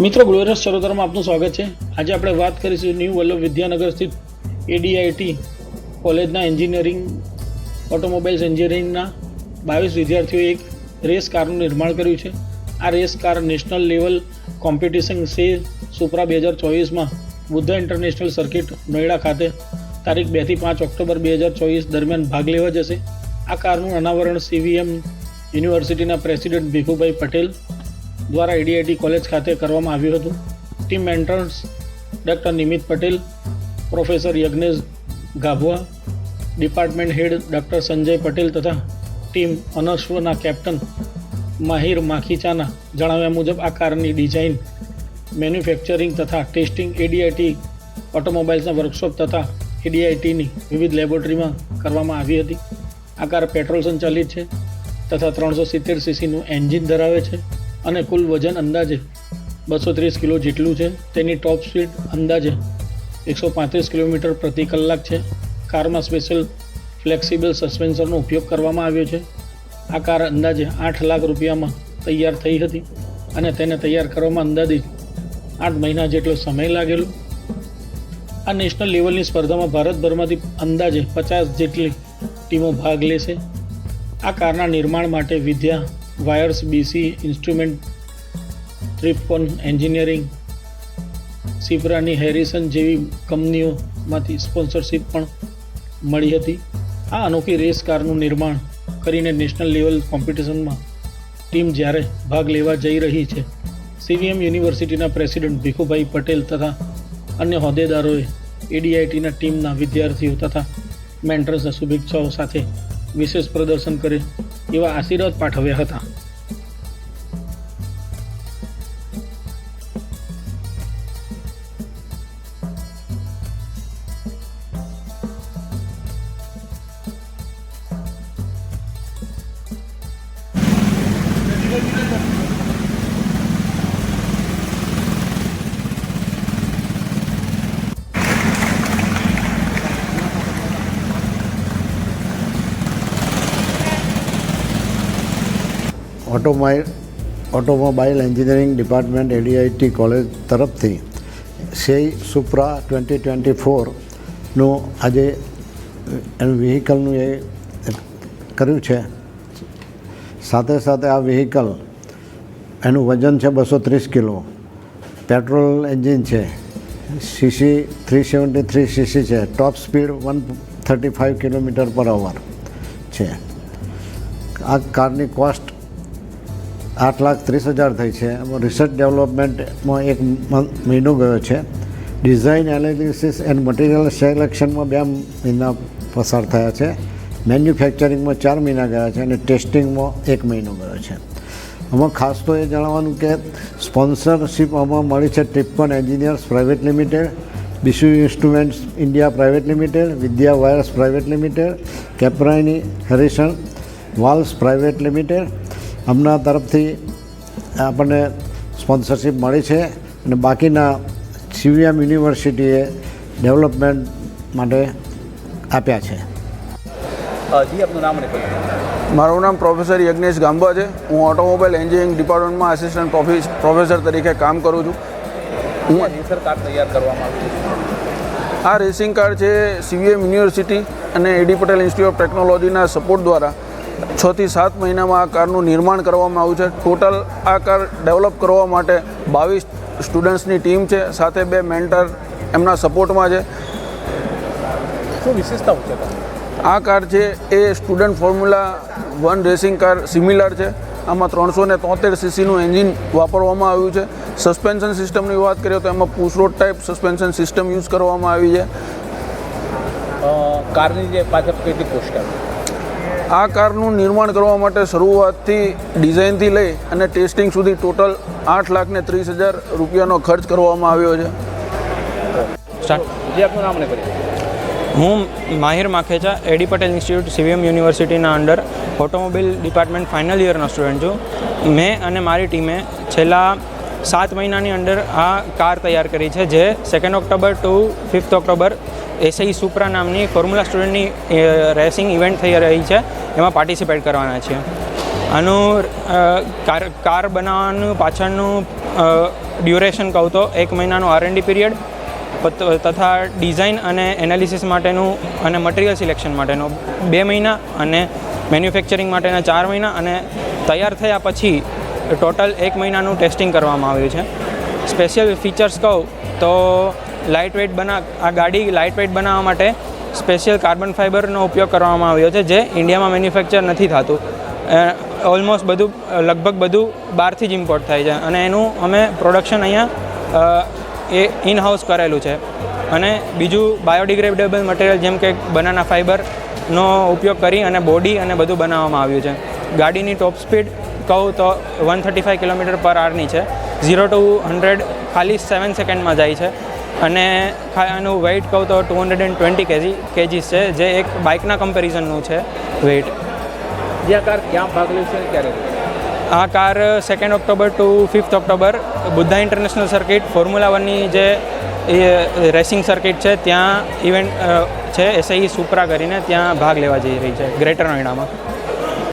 મિત્રો ગ્લોરિયસ ચરોતરમાં આપનું સ્વાગત છે। આજે આપણે વાત કરીશું ન્યૂ વલ્લભ વિદ્યાનગર સ્થિત એડીઆઈટી કોલેજના એન્જિનિયરિંગ ઓટોમોબાઇલ્સ એન્જિનિયરિંગના 22 વિદ્યાર્થીઓએ એક રેસ કારનું નિર્માણ કર્યું છે। આ race car national level competition SAE Supra 2024માં બુદ્ધા ઇન્ટરનેશનલ સર્કિટ નોઈડા ખાતે તારીખ 2 થી 5 ઓક્ટોબર 2024 દરમિયાન ભાગ લેવા જશે। આ કારનું અનાવરણ સીવીએમ યુનિવર્સિટીના પ્રેસિડેન્ટ ભીખુભાઈ પટેલ દ્વારા એડીઆઈટી કોલેજ ખાતે કરવામાં આવ્યું હતું। Team mentors doctor Nimit Patel, professor Yagnesh Gabhava, department head doctor Sanjay Patel તથા ટીમ અનશ્વના કેપ્ટન માહિર માખીચાના જણાવ્યા મુજબ આ કારની ડિઝાઇન, મેન્યુફેક્ચરિંગ તથા ટેસ્ટિંગ એડીઆઈટી ઓટોમોબાઇલ્સના વર્કશોપ તથા એડીઆઈટીની વિવિધ લેબોરેટરીમાં કરવામાં આવી હતી। આ કાર પેટ્રોલ સંચાલિત છે તથા 370 સીસીનું એન્જિન ધરાવે છે અને કુલ વજન અંદાજે 230 કિલો જેટલું છે। તેની ટોપ સ્પીડ અંદાજે 135 કિલોમીટર પ્રતિ કલાક છે। કારમાં સ્પેશિયલ ફ્લેક્સિબલ સસ્પેન્શનનો ઉપયોગ કરવામાં આવ્યો છે। આ કાર અંદાજે 8 લાખ રૂપિયામાં તૈયાર થઈ હતી અને તેને તૈયાર કરવામાં અંદાજિત 8 મહિના જેટલો સમય લાગેલો। આ નેશનલ લેવલની સ્પર્ધામાં ભારતભરમાંથી અંદાજે 50 જેટલી ટીમો ભાગ લેશે। આ કારના નિર્માણ માટે Vidya wires, BC instrument, Tripcon engineering, સિપ્રાની હેરિસન જેવી કંપનીઓમાંથી સ્પોન્સરશિપ પણ મળી હતી। આ અનોખી રેસ કારનું નિર્માણ કરીને નેશનલ લેવલ કોમ્પિટિશનમાં ટીમ જ્યારે ભાગ લેવા જઈ રહી છે, સીવીએમ યુનિવર્સિટીના પ્રેસિડેન્ટ ભીખુભાઈ પટેલ તથા અન્ય હોદ્દેદારોએ એડીઆઈટીના ટીમના વિદ્યાર્થીઓ તથા મેન્ટર્સને શુભેચ્છાઓ સાથે વિશેષ પ્રદર્શન કરે એવા આશીર્વાદ પાઠવ્યા હતા। Automobile engineering department ADIT college તરફથી સેઈ સુપ્રા 2024નું આજે એનું વ્હીકલનું એ કર્યું છે। સાથે સાથે આ વ્હીકલ એનું વજન છે 230 કિલો, પેટ્રોલ એન્જિન છે, સીસી 373 સીસી છે, ટોપ સ્પીડ 135 કિલોમીટર પર અવર છે। આ કારની કોસ્ટ 8,30,000 થઈ છે। એમાં રિસર્ચ ડેવલપમેન્ટમાં 1 મહિનો ગયો છે। ડિઝાઇન એનાલિસિસ એન્ડ મટીરિયલ સિલેક્શનમાં 2 મહિના પસાર થયા છે। મેન્યુફેક્ચરિંગમાં 4 મહિના ગયા છે અને ટેસ્ટિંગમાં 1 મહિનો ગયો છે। આમાં ખાસ તો એ જણાવવાનું કે સ્પોન્સરશિપ આમાં મળી છે Tripcon engineers private limited, BC instruments India private limited, Vidya wires private limited, કેપ્રાઇની હેરિસન વાલ્સ પ્રાઇવેટ લિમિટેડ હમણાં તરફથી આપણને સ્પોન્સરશિપ મળી છે અને બાકીના સીવીએમ યુનિવર્સિટીએ ડેવલપમેન્ટ માટે આપ્યા છે। જી આપનું નામ અને પદ? મારું નામ પ્રોફેસર યજ્ઞેશ ગાંભવા છે। હું ઓટોમોબાઈલ એન્જિનિયરિંગ ડિપાર્ટમેન્ટમાં આસિસ્ટન્ટ પ્રોફેસર તરીકે કામ કરું છું। હું રેસર કાર તૈયાર કરવામાં આવી છે। આ રેસિંગ કાર છે સીવીએમ યુનિવર્સિટી અને એડી પટેલ ઇન્સ્ટિટ્યૂટ ઓફ ટેકનોલોજીના સપોર્ટ દ્વારા 6 થી 7 મહિનામાં આ કારનું નિર્માણ કરવામાં આવ્યું છે। ટોટલ આ કાર ડેવલપ કરવા માટે 22 સ્ટુડન્ટ્સની ટીમ છે, સાથે 2 મેન્ટર એમના સપોર્ટમાં છે। શું વિશેષતાઓ છે? આ કાર છે એ student formula 1 racing car similar છે। આમાં 373 સીસીનું એન્જિન વાપરવામાં આવ્યું છે। સસ્પેન્શન સિસ્ટમની વાત કરીએ તો એમાં push road type suspension system use કરવામાં આવી છે। કારની જે પાછળ કેટલી કોસ્ટ આવી? આ કારનું નિર્માણ કરવા માટે શરૂઆતથી ડિઝાઇનથી લઈ અને ટેસ્ટિંગ સુધી ટોટલ 8,30,000 રૂપિયાનો ખર્ચ કરવામાં આવ્યો છે। જે આપનું નામ અને પદ? હું Mahir Makhecha, AD Patel institute CVM યુનિવર્સિટીના અંડર ઓટોમોબાઈલ ડિપાર્ટમેન્ટ ફાઇનલ યરના સ્ટુડન્ટ છું। મેં અને મારી ટીમે છેલ્લા 7 મહિનાની અંદર આ કાર તૈયાર કરી છે, જે 2 ઓક્ટોબર ટુ 5 ઓક્ટોબર એસઆઈ સુપ્રા નામની ફોર્મ્યુલા સ્ટુડન્ટની રેસિંગ ઇવેન્ટ થઈ રહી છે, એમાં પાર્ટિસિપેટ કરવાના છીએ। આનું કાર બનાવવાનું પાછળનું ડ્યુરેશન કહું તો 1 મહિનાનું R&D પીરિયડ તથા ડિઝાઇન અને એનાલિસિસ માટેનું અને મટીરિયલ સિલેક્શન માટેનું 2 મહિના અને મેન્યુફેક્ચરિંગ માટેના 4 મહિના અને તૈયાર થયા પછી ટોટલ 1 મહિનાનું ટેસ્ટિંગ કરવામાં આવ્યું છે. સ્પેશિયલ ફીચર્સ કહું તો આ ગાડી લાઇટ વેઇટ બનાવવા માટે સ્પેશિયલ કાર્બન ફાઇબરનો ઉપયોગ કરવામાં આવ્યો છે, જે ઇન્ડિયામાં મેન્યુફેક્ચર નથી થતું. ઓલમોસ્ટ લગભગ બધું બહારથી જ ઇમ્પોર્ટ થાય છે અને એનું અમે પ્રોડક્શન અહીંયા ઇન હાઉસ કરેલું છે. અને બીજું બાયોડિગ્રેડેબલ મટીરિયલ જેમ કે બનાના ફાઇબરનો ઉપયોગ કરી અને બોડી અને બધું બનાવવામાં આવ્યું છે. ગાડીની ટોપ સ્પીડ કહું તો 135 km/h છે. 0 to 100 ખાલી 7 સેકન્ડમાં જાય છે. અને એનું વેઇટ કહું તો 220 kgs છે, જે એક બાઇકના કમ્પેરિઝનનું છે વેઇટ. જે આ કાર ક્યાં ભાગ લેશે અને ક્યારે? આ car 2 October to 5 October Buddh international circuit formula 1ની જે રેસિંગ સર્કિટ છે ત્યાં ઇવેન્ટ છે SAE સુપ્રા કરીને, ત્યાં ભાગ લેવા જઈ રહી છે ગ્રેટર નોઈડામાં.